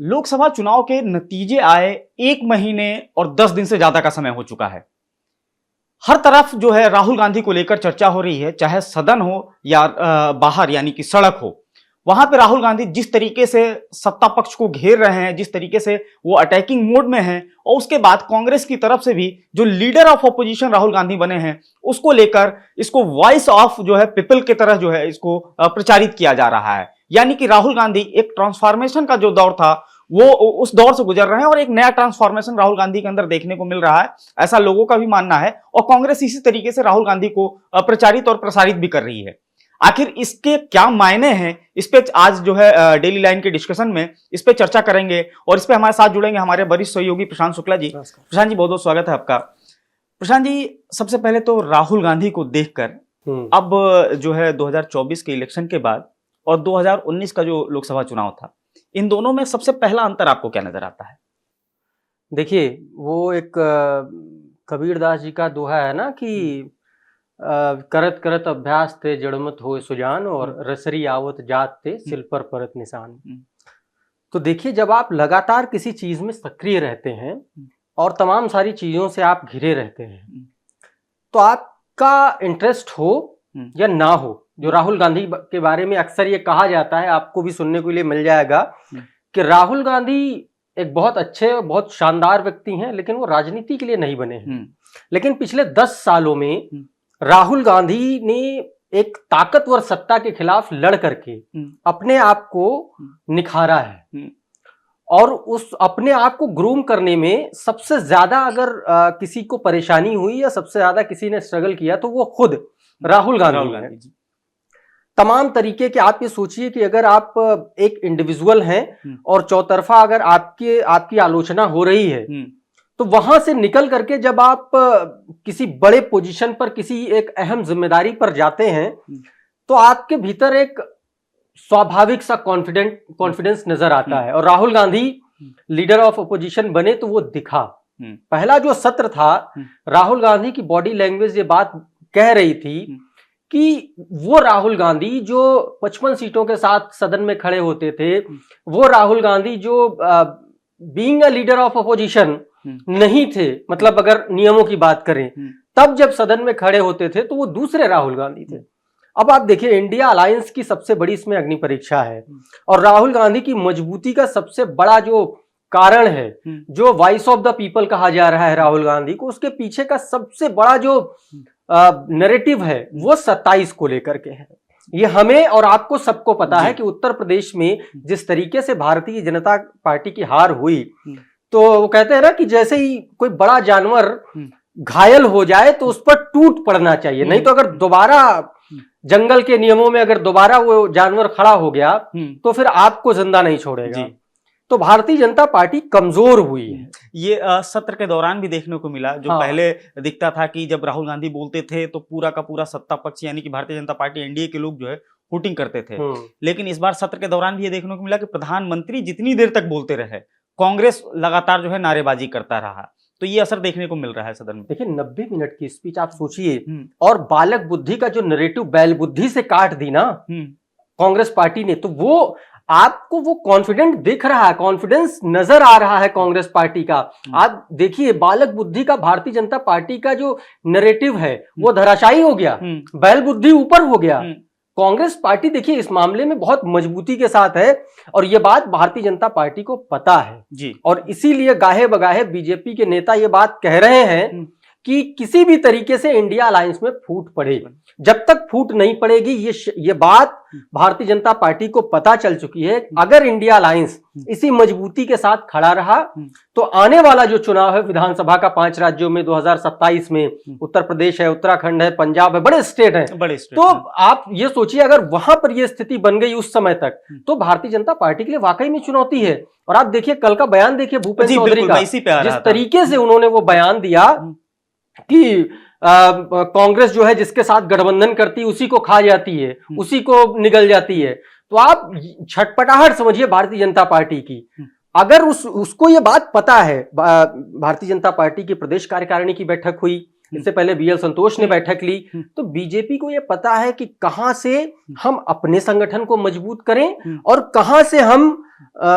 लोकसभा चुनाव के नतीजे आए 1 महीने और 10 दिन से ज्यादा का समय हो चुका है। हर तरफ जो है राहुल गांधी को लेकर चर्चा हो रही है, चाहे सदन हो या बाहर यानी कि सड़क हो। वहां पे राहुल गांधी जिस तरीके से सत्ता पक्ष को घेर रहे हैं, जिस तरीके से वो अटैकिंग मोड में हैं, और उसके बाद कांग्रेस की तरफ से भी जो leader of opposition Rahul Gandhi बने हैं, उसको लेकर इसको वॉइस ऑफ जो है पीपल की तरह जो है इसको प्रचारित किया जा रहा है। यानी कि राहुल गांधी एक ट्रांसफॉर्मेशन का जो दौर था वो उस दौर से गुजर रहे हैं और एक नया ट्रांसफॉर्मेशन राहुल गांधी के अंदर देखने को मिल रहा है, ऐसा लोगों का भी मानना है। और कांग्रेस इसी तरीके से राहुल गांधी को प्रचारित और प्रसारित भी कर रही है। आखिर इसके क्या मायने हैं, इस पे आज जो है डेली लाइन के डिस्कशन में इस पे चर्चा करेंगे और इस पे हमारे साथ जुड़ेंगे हमारे वरिष्ठ सहयोगी प्रशांत शुक्ला जी। प्रशांत जी, बहुत बहुत स्वागत है आपका। प्रशांत जी, सबसे पहले तो राहुल गांधी को देखकर अब जो है 2024 के इलेक्शन के बाद और 2019 का जो लोकसभा चुनाव था, इन दोनों में सबसे पहला अंतर आपको क्या नजर आता है? देखिए, वो एक कबीरदास जी का दोहा है ना कि करत करत अभ्यास ते जड़मत होए सुजान और रसरी आवत जात ते सिल पर परत निशान। तो देखिए, जब आप लगातार किसी चीज में सक्रिय रहते हैं और तमाम सारी चीजों से आप घिरे रहते हैं, तो आपका इंटरेस्ट हो या ना हो, जो राहुल गांधी के बारे में अक्सर ये कहा जाता है, आपको भी सुनने के लिए मिल जाएगा कि राहुल गांधी एक बहुत अच्छे और बहुत शानदार व्यक्ति हैं, लेकिन वो राजनीति के लिए नहीं बने हैं। लेकिन पिछले 10 सालों में राहुल गांधी ने एक ताकतवर सत्ता के खिलाफ लड़ करके अपने आप को निखारा है और उस अपने आप को ग्रूम करने में सबसे ज्यादा अगर किसी को परेशानी हुई या सबसे ज्यादा किसी ने स्ट्रगल किया तो वो खुद राहुल गांधी है। तमाम तरीके के, आप ये सोचिए कि अगर आप एक इंडिविजुअल हैं और चौतरफा अगर आपकी आलोचना हो रही है, तो वहां से निकल करके जब आप किसी बड़े पोजीशन पर, किसी एक अहम जिम्मेदारी पर जाते हैं, तो आपके भीतर एक स्वाभाविक सा कॉन्फिडेंस नजर आता है। और Rahul Gandhi leader of opposition बने तो वो दिखा। पहला जो सत्र था, राहुल गांधी की बॉडी लैंग्वेज ये बात कह रही थी कि वो राहुल गांधी जो 55 सीटों के साथ सदन में खड़े होते थे, वो राहुल गांधी जो being a leader of opposition नहीं थे। मतलब अगर नियमों की बात करें, तब जब सदन में खड़े होते थे तो वो दूसरे राहुल गांधी थे। अब आप देखिए, इंडिया अलायंस की सबसे बड़ी इसमें अग्नि परीक्षा है और राहुल गांधी की मजबूती का सबसे बड़ा जो कारण है, जो वॉइस ऑफ द पीपल कहा जा रहा है राहुल गांधी को, उसके पीछे का सबसे बड़ा जो नैरेटिव है वो 27 को लेकर के है। ये हमें और आपको सबको पता है कि उत्तर प्रदेश में जिस तरीके से भारतीय जनता पार्टी की हार हुई, तो वो कहते हैं ना कि जैसे ही कोई बड़ा जानवर घायल हो जाए तो उस पर टूट पड़ना चाहिए, नहीं तो अगर दोबारा जंगल के नियमों में अगर दोबारा वो जानवर खड़ा हो गया तो फिर आपको जिंदा नहीं छोड़ेगा। तो भारतीय जनता पार्टी कमजोर हुई है। ये सत्र के दौरान भी देखने को मिला, जो पहले दिखता था कि जब राहुल गांधी बोलते थे तो पूरा का पूरा सत्ता पक्ष यानी कि भारतीय जनता पार्टी, एनडीए के लोग जो है हुटिंग करते थे। लेकिन इस बार सत्र के दौरान भी ये देखने को मिला कि प्रधानमंत्री जितनी देर तक बोलते रहे, कांग्रेस लगातार जो है नारेबाजी करता रहा। तो ये असर देखने को मिल रहा है सदन में। देखिए, 90 मिनट की स्पीच आप सोचिए, और बालक बुद्धि का जो नैरेटिव बैल बुद्धि से काट दी ना कांग्रेस पार्टी ने, तो वो आपको वो कॉन्फिडेंट दिख रहा है, कॉन्फिडेंस नजर आ रहा है कांग्रेस पार्टी का। आप देखिए, बालक बुद्धि का भारतीय जनता पार्टी का जो नैरेटिव है वो धराशायी हो गया, बैल बुद्धि ऊपर हो गया। कांग्रेस पार्टी देखिए इस मामले में बहुत मजबूती के साथ है और ये बात भारतीय जनता पार्टी को पता है जी। और इसीलिए गाहे बगाहे बीजेपी के नेता ये बात कह रहे हैं कि किसी भी तरीके से इंडिया अलायंस में फूट पड़े। जब तक फूट नहीं पड़ेगी, ये बात भारतीय जनता पार्टी को पता चल चुकी है। अगर इंडिया अलायंस इसी मजबूती के साथ खड़ा रहा तो आने वाला जो चुनाव है विधानसभा का 5 राज्यों में 2027 में, उत्तर प्रदेश है, उत्तराखंड है, पंजाब है, बड़े स्टेट हैं, तो आप ये सोचिए अगर वहां पर ये स्थिति बन गई उस समय तक, तो भारतीय जनता पार्टी के लिए वाकई में चुनौती है। और आप देखिए कल का बयान देखिए भूपेंद्र चौधरी का, जिस तरीके से उन्होंने वो बयान दिया कि कांग्रेस जो है जिसके साथ गठबंधन करती है उसी को खा जाती है, उसी को निगल जाती है। तो आप छटपटाहट समझिए भारतीय जनता पार्टी की। अगर उसको ये बात पता है, भारतीय जनता पार्टी की प्रदेश कार्यकारिणी की बैठक हुई, इससे पहले बीएल संतोष ने बैठक ली। तो बीजेपी को ये पता है कि कहां से हम अपने संगठन को मजबूत करें और कहां से हम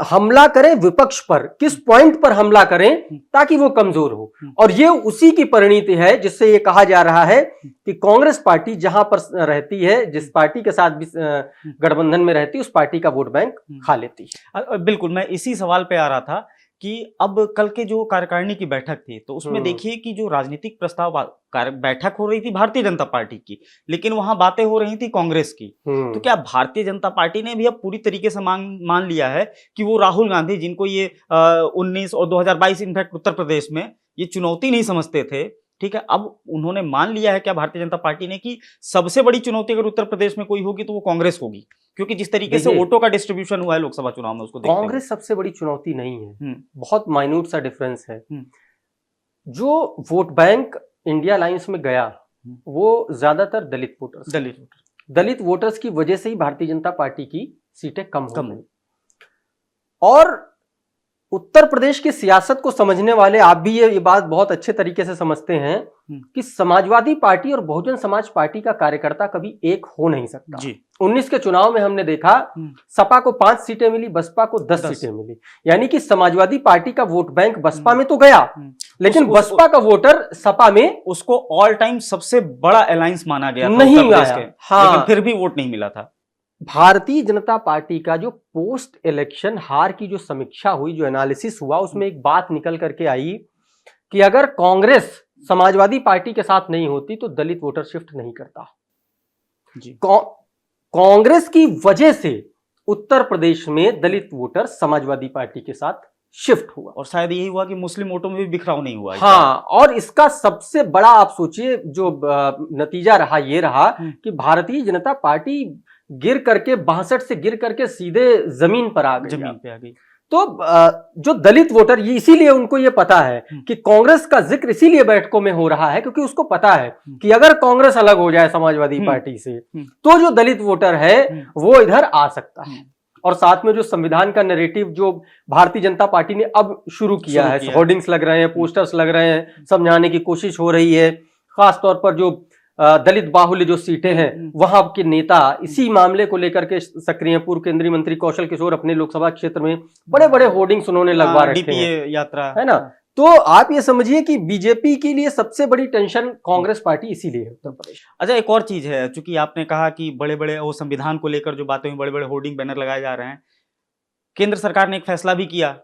हमला करें विपक्ष पर, किस पॉइंट पर हमला करें ताकि वो कमजोर हो। और ये उसी की परिणति है जिससे ये कहा जा रहा है कि कांग्रेस पार्टी जहां पर रहती है, जिस पार्टी के साथ भी गठबंधन में रहती है, उस पार्टी का वोट बैंक खा लेती है। बिल्कुल, मैं इसी सवाल पे आ रहा था कि अब कल के जो कार्यकारिणी की बैठक थी तो उसमें देखिए कि जो राजनीतिक प्रस्ताव बैठक हो रही थी भारतीय जनता पार्टी की, लेकिन वहां बातें हो रही थी कांग्रेस की। तो क्या भारतीय जनता पार्टी ने भी अब पूरी तरीके से मान लिया है कि वो राहुल गांधी, जिनको ये 19 और 2022 इनफैक्ट उत्तर प्रदेश में ये चुनौती नहीं समझते थे, ठीक है, अब उन्होंने मान लिया है क्या भारतीय जनता पार्टी ने कि सबसे बड़ी चुनौती अगर उत्तर प्रदेश में कोई होगी तो वो कांग्रेस होगी, क्योंकि जिस तरीके से वोटों का डिस्ट्रीब्यूशन हुआ है लोकसभा चुनाव में उसको देखते हुए। कांग्रेस सबसे बड़ी चुनौती नहीं है, बहुत माइन्यूट सा डिफरेंस है। जो वोट बैंक इंडिया लाइंस में गया वो ज्यादातर दलित वोटर्स की वजह से ही भारतीय जनता पार्टी की सीटें कम हो गई। और उत्तर प्रदेश की सियासत को समझने वाले आप भी ये बात बहुत अच्छे तरीके से समझते हैं कि समाजवादी पार्टी और बहुजन समाज पार्टी का कार्यकर्ता कभी एक हो नहीं सकता जी। 19 के चुनाव में हमने देखा सपा को 5 सीटें मिली, बसपा को 10 सीटें मिली, यानी कि समाजवादी पार्टी का वोट बैंक बसपा में तो गया, लेकिन बसपा का वोटर सपा में, उसको ऑल टाइम सबसे बड़ा अलायंस माना गया नहीं आया, लेकिन फिर भी वोट नहीं मिला था। भारतीय जनता पार्टी का जो पोस्ट इलेक्शन हार की जो समीक्षा हुई, जो एनालिसिस हुआ, उसमें एक बात निकल करके आई कि अगर कांग्रेस समाजवादी पार्टी के साथ नहीं होती तो दलित वोटर शिफ्ट नहीं करता जी। कांग्रेस की वजह से उत्तर प्रदेश में दलित वोटर समाजवादी पार्टी के साथ शिफ्ट हुआ, और शायद यही हुआ कि मुस्लिम वोटों में भी बिखराव नहीं हुआ। हाँ, और इसका सबसे बड़ा आप सोचिए जो नतीजा रहा, ये रहा कि भारतीय जनता पार्टी गिर करके 62 से गिर करके सीधे जमीन पर आ गई। तो जो दलित वोटर, ये इसीलिए उनको ये पता है कि कांग्रेस का जिक्र इसीलिए बैठकों में हो रहा है क्योंकि उसको पता है कि अगर कांग्रेस अलग हो जाए समाजवादी पार्टी से तो जो दलित वोटर है वो इधर आ सकता है। और साथ में जो संविधान का नैरेटिव जो भारतीय जनता पार्टी ने अब शुरू किया है, होर्डिंग्स लग रहे हैं, पोस्टर्स लग रहे हैं, समझाने की कोशिश हो रही है, खासतौर पर जो दलित बाहुल्य जो सीटें हैं वहां के नेता इसी मामले को लेकर के सक्रिय। पूर्व केंद्रीय मंत्री कौशल किशोर अपने लोकसभा क्षेत्र में बड़े बड़े होर्डिंग्स उन्होंने लगवा रखे हैं, यात्रा है ना। तो आप ये समझिए कि बीजेपी के लिए सबसे बड़ी टेंशन कांग्रेस पार्टी इसीलिए है उत्तर प्रदेश। अच्छा, एक और चीज है, चूंकि आपने कहा कि बड़े बड़े वो संविधान को लेकर जो बातें हुई, बड़े बड़े होर्डिंग बैनर लगाए जा रहे हैं, केंद्र सरकार ने एक फैसला भी किया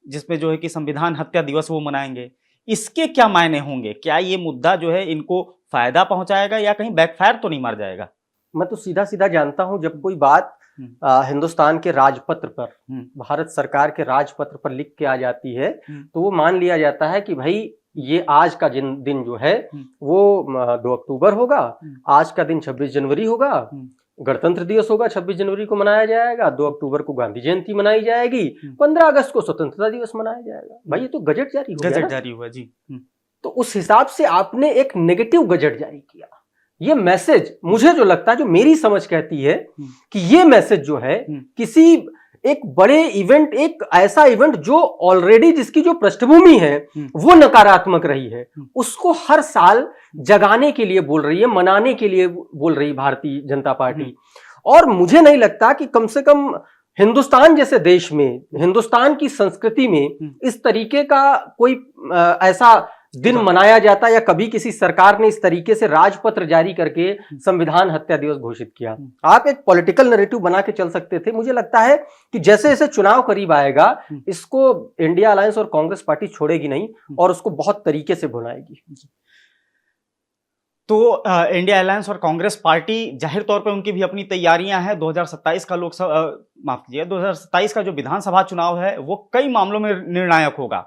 जिसमें जो है कि संविधान हत्या दिवस वो मनाएंगे। इसके क्या मायने होंगे? क्या ये मुद्दा जो है इनको फायदा पहुंचाएगा या कहीं बैकफायर तो नहीं मार जाएगा? मैं तो सीधा सीधा जानता हूं, जब कोई बात हिंदुस्तान के राजपत्र पर, भारत सरकार के राजपत्र पर लिख के आ जाती है तो वो मान लिया जाता है कि भाई ये आज का दिन जो है वो 2 अक्टूबर होगा, आज का दिन 26 जनवरी होगा, गणतंत्र दिवस होगा, 26 जनवरी को मनाया जाएगा, 2 अक्टूबर को गांधी जयंती मनाई जाएगी, 15 अगस्त को स्वतंत्रता दिवस मनाया जाएगा। भाई ये तो गजट जारी हुआ जी। तो उस हिसाब से आपने एक नेगेटिव गजट जारी किया। ये मैसेज, मुझे जो लगता है, जो मेरी समझ कहती है कि ये मैसेज जो है किसी एक बड़े इवेंट, एक ऐसा इवेंट जो ऑलरेडी जिसकी जो पृष्ठभूमि है वो नकारात्मक रही है, उसको हर साल जगाने के लिए बोल रही है, मनाने के लिए बोल रही भारतीय जनता पार्टी। और मुझे नहीं लगता कि कम से कम हिंदुस्तान जैसे देश में, हिंदुस्तान की संस्कृति में इस तरीके का कोई ऐसा दिन मनाया जाता या कभी किसी सरकार ने इस तरीके से राजपत्र जारी करके संविधान हत्या दिवस घोषित किया। आप एक पॉलिटिकल नैरेटिव बना के चल सकते थे। मुझे लगता है कि जैसे जैसे चुनाव करीब आएगा इसको इंडिया अलायंस और कांग्रेस पार्टी छोड़ेगी नहीं और उसको बहुत तरीके से भुनाएगी। तो इंडिया अलायंस और कांग्रेस पार्टी जाहिर तौर पे उनकी भी अपनी तैयारियां हैं। 2027 का लोकसभा, माफ कीजिए, 2027 का जो विधानसभा चुनाव है वो कई मामलों में निर्णायक होगा।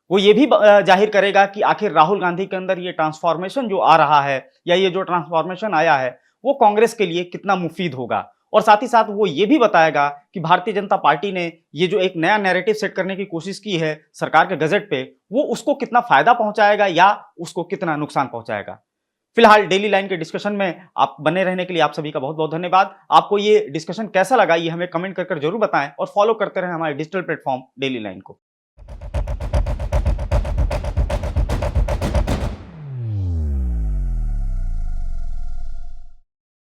वो ये भी जाहिर करेगा कि आखिर राहुल गांधी के अंदर ये ट्रांसफॉर्मेशन जो आ रहा है या ये जो ट्रांसफॉर्मेशन आया है वो कांग्रेस के लिए कितना मुफीद होगा, और साथ ही साथ वो ये भी बताएगा कि भारतीय जनता पार्टी ने ये जो एक नया नैरेटिव सेट करने की कोशिश की है सरकार के गजट पे, वो उसको कितना फायदा पहुंचाएगा या उसको कितना नुकसान पहुंचाएगा। फिलहाल डेली लाइन के डिस्कशन में आप बने रहने के लिए आप सभी का बहुत बहुत धन्यवाद। आपको ये डिस्कशन कैसा लगा ये हमें कमेंट कर जरूर बताएं और फॉलो करते रहें हमारे डिजिटल प्लेटफॉर्म डेली लाइन को।